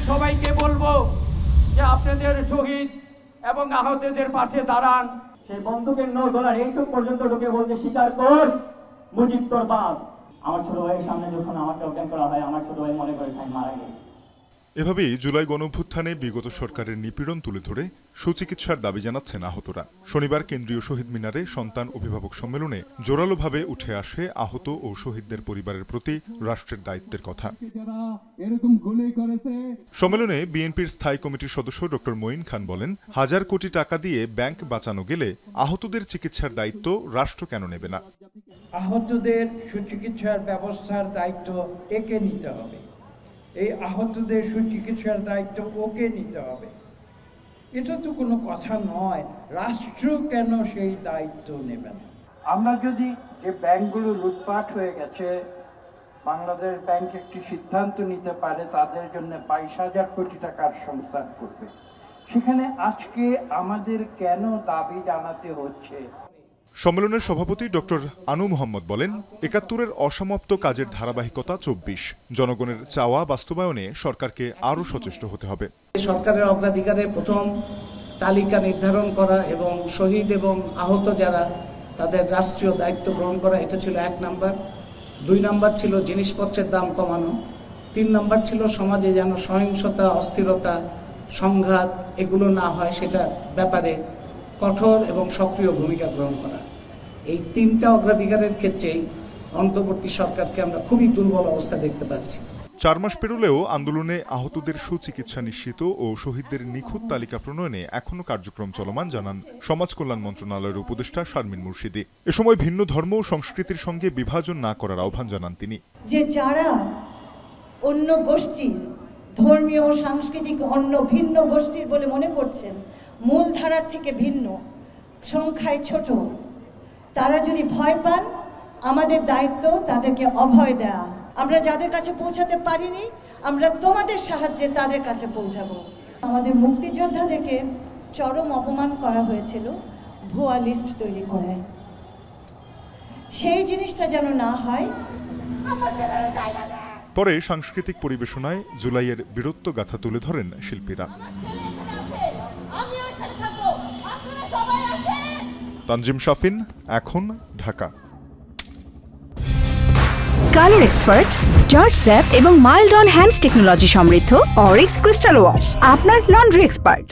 সবাইকে বলবো যে আপনাদের শহীদ এবং আহতদের পাশে দাঁড়ান। সেই বন্দুকের নল গলার এইটুক পর্যন্ত ঢুকে বলছে স্বীকার কর মুজিব তোর বাপ। আমার ছোট ভাইয়ের সামনে যখন আমাকে অজ্ঞান করা হয়, আমার ছোট ভাই মনে করে শাহিন মারা গেছে। এভাবেই জুলাই গণঅভ্যুত্থানে বিগত সরকারের নিপীড়ন তুলে ধরে সুচিকিৎসার দাবি জানাচ্ছেন আহতরা। শনিবার কেন্দ্রীয় শহীদ মিনারে সন্তান অভিভাবক সম্মেলনে জোরালোভাবে উঠে আসে আহত ও শহীদদের পরিবারের প্রতি রাষ্ট্রের দায়িত্বের কথা। সম্মেলনে বিএনপির স্থায়ী কমিটির সদস্য ডক্টর মঈন খান বলেন, 1000 কোটি টাকা দিয়ে ব্যাংক বাঁচানো গেলে আহতদের চিকিৎসার দায়িত্ব রাষ্ট্র কেন নেবে না? আহতদের সুচিকিৎসার ব্যবস্থার দায়িত্ব একে নিতে হবে, এই আহতদের সুচিকিৎসার দায়িত্ব ওকে নিতে হবে। এটা তো কোনো কথা নয়, রাষ্ট্র কেন সেই দায়িত্ব নেবে না? আমরা যদি যে ব্যাংকগুলো লুটপাট হয়ে গেছে, বাংলাদেশ ব্যাংক একটি সিদ্ধান্ত নিতে পারে তাদের জন্য 22,000 কোটি টাকার সংস্থান করবে, সেখানে আজকে আমাদের কেন দাবি জানাতে হচ্ছে? সম্মেলনের সভাপতি ডক্টর আনু মোহাম্মদ বলেন, ৭১-এর অসমাপ্ত কাজের ধারাবাহিকতা ২৪। জনগণের চাওয়া বাস্তবায়নে সরকারকে আরও সচেষ্ট হতে হবে। সরকারের অগ্রাধিকারের প্রথম তালিকা নির্ধারণ করা এবং শহীদ এবং আহত যারা তাদের রাষ্ট্রীয় দায়িত্ব গ্রহণ করা, এটা ছিল ১ নাম্বার। ২ নাম্বার ছিল জিনিসপত্রের দাম কমানো। ৩ নাম্বার ছিল সমাজে যেন সহিংসতা, অস্থিরতা, সংঘাত এগুলো না হয় সেটা ব্যাপারে কঠোর এবং সক্রিয় ভূমিকা গ্রহণ করা। এই ৩টা অগ্রাধিকারের ক্ষেত্রেই অন্তর্বর্তী সরকারকে আমরা খুবই দুর্বল অবস্থা দেখতে পাচ্ছি। ৪ মাস পেরোলেও আন্দোলনে আহতদের সুচিকিৎসা নিশ্চিত ও শহীদদের নিখুঁত তালিকা প্রণয়নে এখনও কার্যক্রম চলমান জানান সমাজ কল্যাণ মন্ত্রণালয়ের উপদেষ্টা শারমিন মুর্শিদি। এ সময় ভিন্ন ধর্ম ও সংস্কৃতির সঙ্গে বিভাজন না করার আহ্বান জানান তিনি। যে যারা অন্য গোষ্ঠীর ধর্মীয় ও সাংস্কৃতিক অন্য ভিন্ন গোষ্ঠীর বলে মনে করছেন, মূল ধারার থেকে ভিন্ন, সংখ্যায় ছোট, তারা যদি ভয় পান, আমাদের দায়িত্ব তাদেরকে অভয় দেয়া। আমরা যাদের কাছে পৌঁছাতে পারিনি, আমরা তোমাদের সাহায্যে তাদের কাছে পৌঁছাবো। আমাদের মুক্তিযোদ্ধাদেরকে চরম অপমান করা হয়েছিল ভুয়া লিস্ট তৈরি করে। সেই জিনিসটা যেন না হয়। পরে সাংস্কৃতিক পরিবেশনায় জুলাইয়ের বীরত্ব গাথা তুলে ধরেন শিল্পীরা। তানজিম শাফিন, এখন, Dhaka. Colour expert, George sap এবং মাইল্ড অন হ্যান্ডস টেকনোলজি সমৃদ্ধ অরিক্স ক্রিস্টাল ওয়াশ আপনার লন্ড্রি এক্সপার্ট।